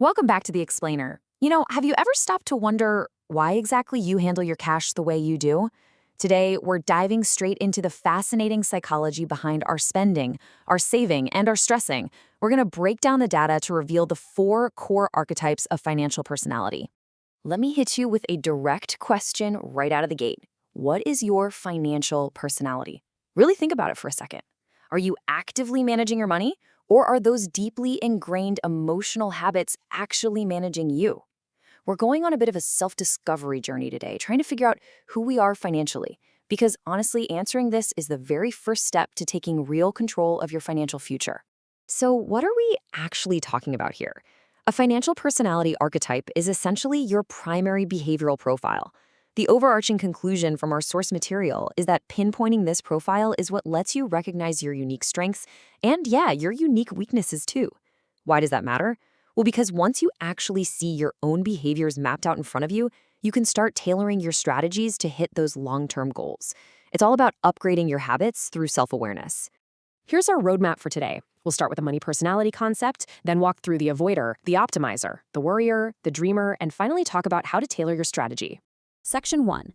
Welcome back to The Explainer. Have you ever stopped to wonder why exactly you handle your cash the way you do? Today, we're diving straight into the fascinating psychology behind our spending, our saving, and our stressing. We're going to break down the data to reveal the four core archetypes of financial personality. Let me hit you with a direct question right out of the gate. What is your financial personality? Really think about it for a second. Are you actively managing your money? Or are those deeply ingrained emotional habits actually managing you? We're going on a bit of a self-discovery journey today, trying to figure out who we are financially. Because honestly, answering this is the very first step to taking real control of your financial future. So what are we actually talking about here? A financial personality archetype is essentially your primary behavioral profile. The overarching conclusion from our source material is that pinpointing this profile is what lets you recognize your unique strengths and, your unique weaknesses too. Why does that matter? Well, because once you actually see your own behaviors mapped out in front of you, you can start tailoring your strategies to hit those long-term goals. It's all about upgrading your habits through self-awareness. Here's our roadmap for today. We'll start with the money personality concept, then walk through the avoider, the optimizer, the worrier, the dreamer, and finally talk about how to tailor your strategy. Section 1.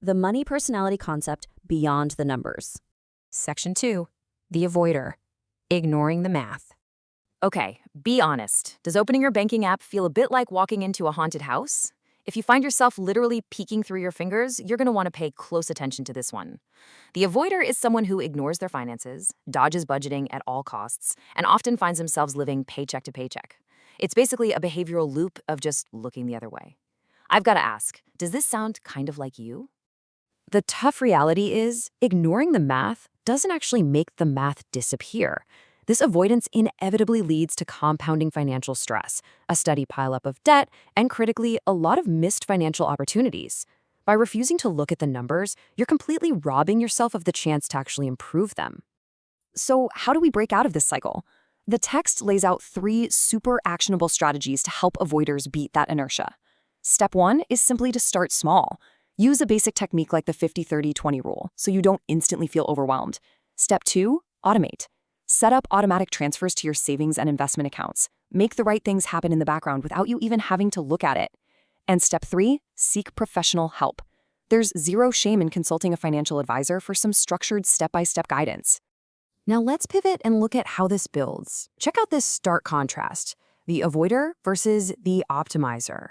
The money personality concept beyond the numbers. Section 2. The avoider. Ignoring the math. Okay, be honest. Does opening your banking app feel a bit like walking into a haunted house? If you find yourself literally peeking through your fingers, you're going to want to pay close attention to this one. The avoider is someone who ignores their finances, dodges budgeting at all costs, and often finds themselves living paycheck to paycheck. It's basically a behavioral loop of just looking the other way. I've got to ask, does this sound kind of like you? The tough reality is, ignoring the math doesn't actually make the math disappear. This avoidance inevitably leads to compounding financial stress, a steady pileup of debt, and critically, a lot of missed financial opportunities. By refusing to look at the numbers, you're completely robbing yourself of the chance to actually improve them. So how do we break out of this cycle? The text lays out 3 super actionable strategies to help avoiders beat that inertia. Step 1 is simply to start small. Use a basic technique like the 50-30-20 rule so you don't instantly feel overwhelmed. Step 2, automate. Set up automatic transfers to your savings and investment accounts. Make the right things happen in the background without you even having to look at it. And step 3, seek professional help. There's zero shame in consulting a financial advisor for some structured step-by-step guidance. Now let's pivot and look at how this builds. Check out this stark contrast, the avoider versus the optimizer.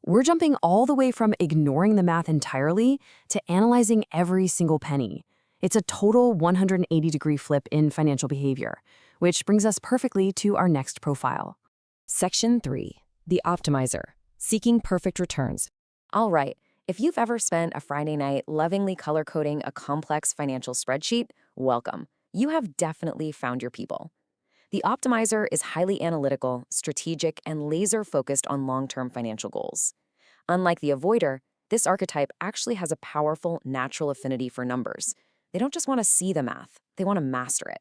We're jumping all the way from ignoring the math entirely to analyzing every single penny. It's a total 180-degree flip in financial behavior, which brings us perfectly to our next profile. Section 3. The optimizer. Seeking perfect returns. All right, if you've ever spent a Friday night lovingly color-coding a complex financial spreadsheet, welcome. You have definitely found your people. The optimizer is highly analytical, strategic, and laser-focused on long-term financial goals. Unlike the avoider, this archetype actually has a powerful natural affinity for numbers. They don't just want to see the math, they want to master it.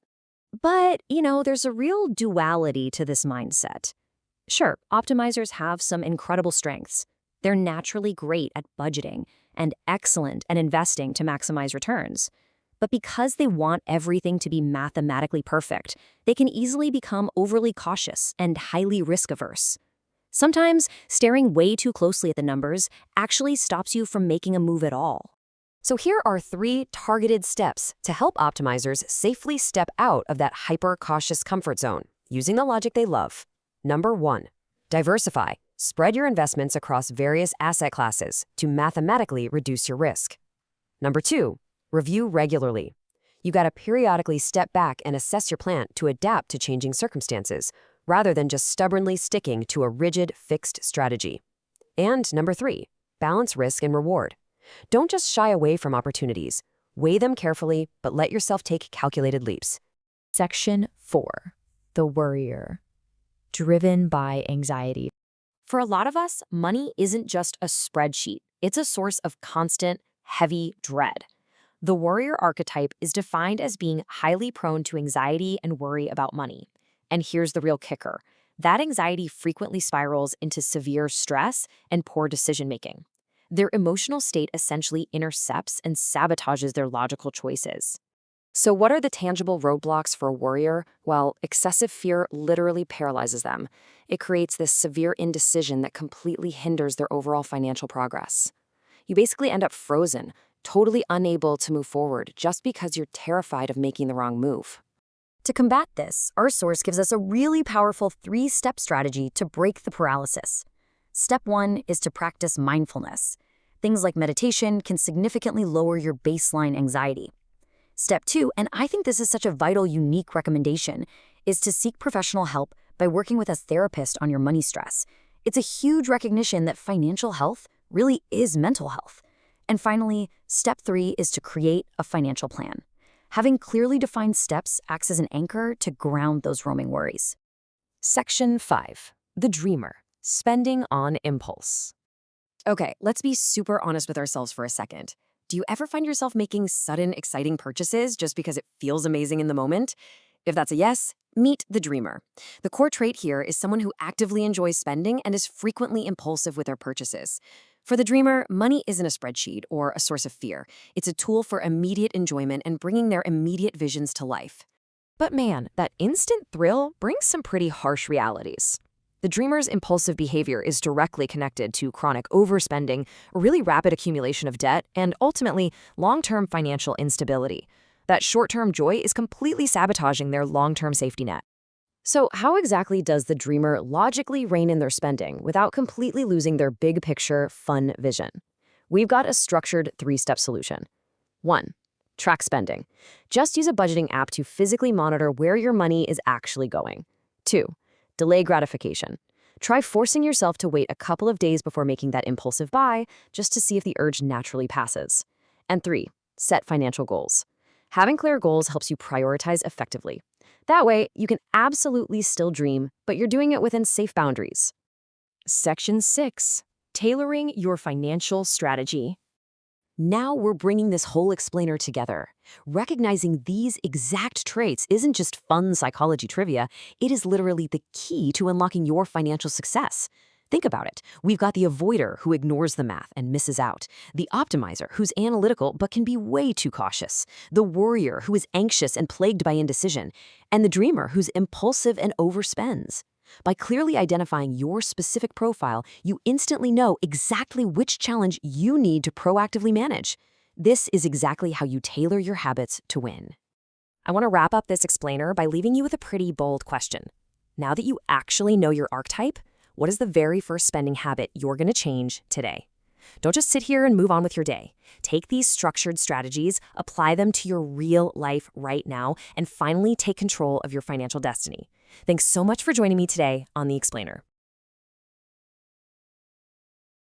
But, there's a real duality to this mindset. Sure, optimizers have some incredible strengths. They're naturally great at budgeting and excellent at investing to maximize returns. But because they want everything to be mathematically perfect, they can easily become overly cautious and highly risk-averse. Sometimes, staring way too closely at the numbers actually stops you from making a move at all. So here are 3 targeted steps to help optimizers safely step out of that hyper-cautious comfort zone, using the logic they love. Number 1. Diversify. Spread your investments across various asset classes to mathematically reduce your risk. Number 2. Review regularly. You gotta periodically step back and assess your plan to adapt to changing circumstances, rather than just stubbornly sticking to a rigid, fixed strategy. And number 3, balance risk and reward. Don't just shy away from opportunities. Weigh them carefully, but let yourself take calculated leaps. Section 4. The worrier. Driven by anxiety. For a lot of us, money isn't just a spreadsheet. It's a source of constant, heavy dread. The worrier archetype is defined as being highly prone to anxiety and worry about money. And here's the real kicker. That anxiety frequently spirals into severe stress and poor decision-making. Their emotional state essentially intercepts and sabotages their logical choices. So what are the tangible roadblocks for a worrier? Well, excessive fear literally paralyzes them. It creates this severe indecision that completely hinders their overall financial progress. You basically end up frozen, totally unable to move forward just because you're terrified of making the wrong move. To combat this, our source gives us a really powerful 3-step strategy to break the paralysis. Step 1 is to practice mindfulness. Things like meditation can significantly lower your baseline anxiety. Step 2, and I think this is such a vital, unique recommendation, is to seek professional help by working with a therapist on your money stress. It's a huge recognition that financial health really is mental health. And finally, step 3 is to create a financial plan. Having clearly defined steps acts as an anchor to ground those roaming worries. Section 5. The Dreamer. Spending on impulse. Okay, let's be super honest with ourselves for a second. Do you ever find yourself making sudden, exciting purchases just because it feels amazing in the moment? If that's a yes, meet the dreamer. The core trait here is someone who actively enjoys spending and is frequently impulsive with their purchases. For the dreamer, money isn't a spreadsheet or a source of fear. It's a tool for immediate enjoyment and bringing their immediate visions to life. But man, that instant thrill brings some pretty harsh realities. The dreamer's impulsive behavior is directly connected to chronic overspending, really rapid accumulation of debt, and ultimately, long-term financial instability. That short-term joy is completely sabotaging their long-term safety net. So how exactly does the dreamer logically rein in their spending without completely losing their big-picture, fun vision? We've got a structured 3-step solution. 1. Track spending. Just use a budgeting app to physically monitor where your money is actually going. 2. Delay gratification. Try forcing yourself to wait a couple of days before making that impulsive buy just to see if the urge naturally passes. And 3. Set financial goals. Having clear goals helps you prioritize effectively. That way, you can absolutely still dream, but you're doing it within safe boundaries. Section 6. Tailoring your financial strategy. Now we're bringing this whole explainer together. Recognizing these exact traits isn't just fun psychology trivia, it is literally the key to unlocking your financial success. Think about it. We've got the avoider who ignores the math and misses out, the optimizer who's analytical but can be way too cautious, the worrier who is anxious and plagued by indecision, and the dreamer who's impulsive and overspends. By clearly identifying your specific profile, you instantly know exactly which challenge you need to proactively manage. This is exactly how you tailor your habits to win. I want to wrap up this explainer by leaving you with a pretty bold question. Now that you actually know your archetype, what is the very first spending habit you're going to change today? Don't just sit here and move on with your day. Take these structured strategies, apply them to your real life right now, and finally take control of your financial destiny. Thanks so much for joining me today on The Explainer.